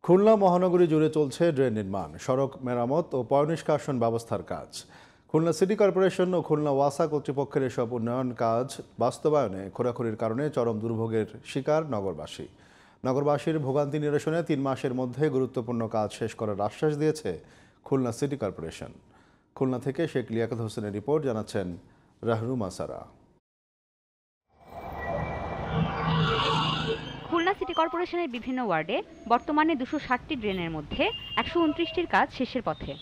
খুলনা মহানগরী জুড়ে চলছে ড্রেন নির্মাণ, সড়ক মেরামত ও পয়ঃনিষ্কাশন ব্যবস্থার কাজ। খুলনা সিটি কর্পোরেশন ও খুলনা ওয়াসা কর্তৃপক্ষের এসব উন্নয়ন কাজ বাস্তবায়নে খোঁড়াখুড়ির কারণে চরম দুর্ভোগের শিকার নগরবাসী। নগরবাসীর ভোগান্তি নিরসনে 3 মাসের মধ্যে গুরুত্বপূর্ণ কাজ শেষ করার আশ্বাস দিয়েছে খুলনা সিটি কর্পোরেশন। খুলনা থেকে শেখ লিয়াকত হোসেনের রিপোর্ট, জানাচ্ছেন রাহনুমা সারা। খুলনা সিটি কর্পোরেশনের বিভিন্ন ওয়ার্ডে বর্তমানে 260টি ড্রেনের মধ্যে 129টির কাজ শেষের পথে।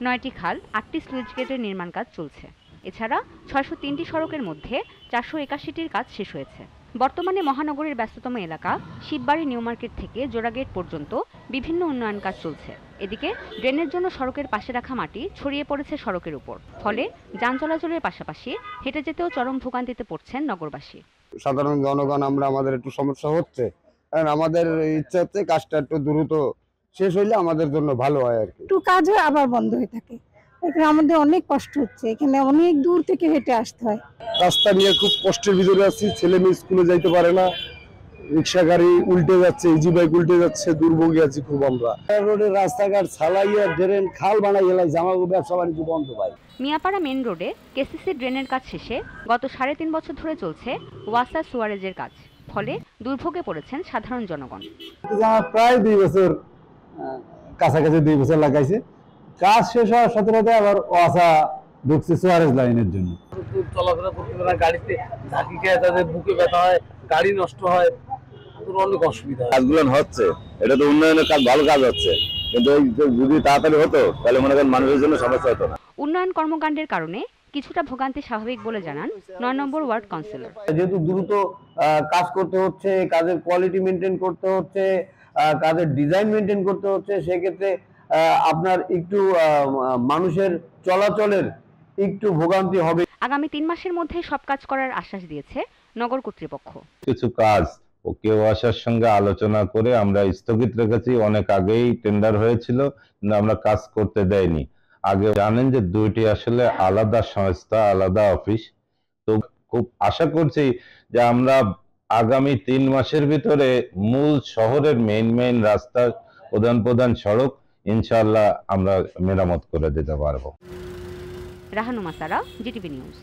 9টি খাল, 8টি স্লুইস গেটের নির্মাণ কাজ চলছে। এছাড়া 603টি সড়কের মধ্যে 481টির কাজ শেষ হয়েছে। বর্তমানে মহানগরীর ব্যস্ততম এলাকা শিববাড়ি নিউ মার্কেট থেকে জোড়াগেট পর্যন্ত বিভিন্ন উন্নয়ন কাজ চলছে। এদিকে ড্রেনের জন্য সড়কের পাশে রাখা মাটি ছড়িয়ে পড়েছে সড়কের উপর, ফলে যান চলাচলের পাশাপাশি হেঁটে যেতেও চরম ভোগান্তিতে পড়ছেন নগরবাসী। সাধারণ জনগণ আমাদের একটু সমস্যা হচ্ছে, কারণ আমাদের ইচ্ছা হচ্ছে কাজটা একটু দ্রুত শেষ হইলে আমাদের জন্য ভালো হয় আর কি। একটু কাজ হয় আবার বন্ধ হয়ে থাকে, এখানে আমাদের অনেক কষ্ট হচ্ছে, এখানে অনেক দূর থেকে হেঁটে আসতে হয়। রাস্তা নিয়ে খুব কষ্টের ভিতরে আছি, ছেলে মেয়ে স্কুলে যাইতে পারে না, রিক্সা গাড়ি উল্টে যাচ্ছে, ইজি বাইক উল্টে যাচ্ছে, দুর্ভোগে আছি খুব আমরা। রোডের রাস্তাঘাট ছালাইয়া ড্রেন খাল বানাই গেলাই জামাগো ব্যবসা বাণিজ্য বন্ধ পাই। মিয়াপাড়া মেন রোডে কেসিসি ড্রেনের কাজ শেষে গত 3.5 বছর ধরে চলছে ওয়াসা সুয়ারেজের কাজ, ফলে দুর্ভোগে পড়েছেন সাধারণ জনগণ। প্রায় 2 বছর কাছাকাছি 2 বছর লাগাইছে, কাজ শেষ হওয়ার সাথে সাথে আবার ওয়াসা ঢুকছে সুয়ারেজ লাইনের জন্য। চলাফেরা করতে পারে, গাড়িতে ঝাঁকি খেয়ে তাদের বুকে ব্যথা হয়, গাড়ি নষ্ট হয়, অনেক অসুবিধা। কাজগুলো হচ্ছে, এটা তো উন্নয়নের কাজ, ভালো কাজ হচ্ছে, কিন্তু যদি তাড়াতাড়ি হতো তাহলে মনে করেন মানুষের জন্য সমস্যা হতো না। উন্নয়ন কর্মকাণ্ডের কারণে কিছুটা ভোগান্তি স্বাভাবিক বলে জানান 9 নম্বর ওয়ার্ড কাউন্সিলর। যেহেতু দ্রুত কাজ করতে হচ্ছে, কাজের কোয়ালিটি মেনটেন করতে হচ্ছে, কাজের ডিজাইন মেনটেন করতে হচ্ছে, সেক্ষেত্রে আপনার একটু মানুষের চলাচলের একটু ভোগান্তি হবে। আগামী 3 মাসের মধ্যে সব কাজ করার আশ্বাস দিয়েছে নগর কর্তৃপক্ষ। কিছু কাজ ও কেউ আসার সঙ্গে আলোচনা করে আমরা স্থগিত রেখেছি। অনেক আগেই টেন্ডার হয়েছিল, কিন্তু আমরা কাজ করতে দেয়নি। আগে জানেন যে 2টি আসলে আলাদা সংস্থা, আলাদা অফিস। তো খুব আশা করছি যে আমরা আগামী 3 মাসের ভিতরে মূল শহরের মেইন রাস্তা, প্রধান সড়ক ইনশাআল্লাহ আমরা মেরামত করে দিতে পারবো। রাহনুমা সারা, জিটিভি নিউজ।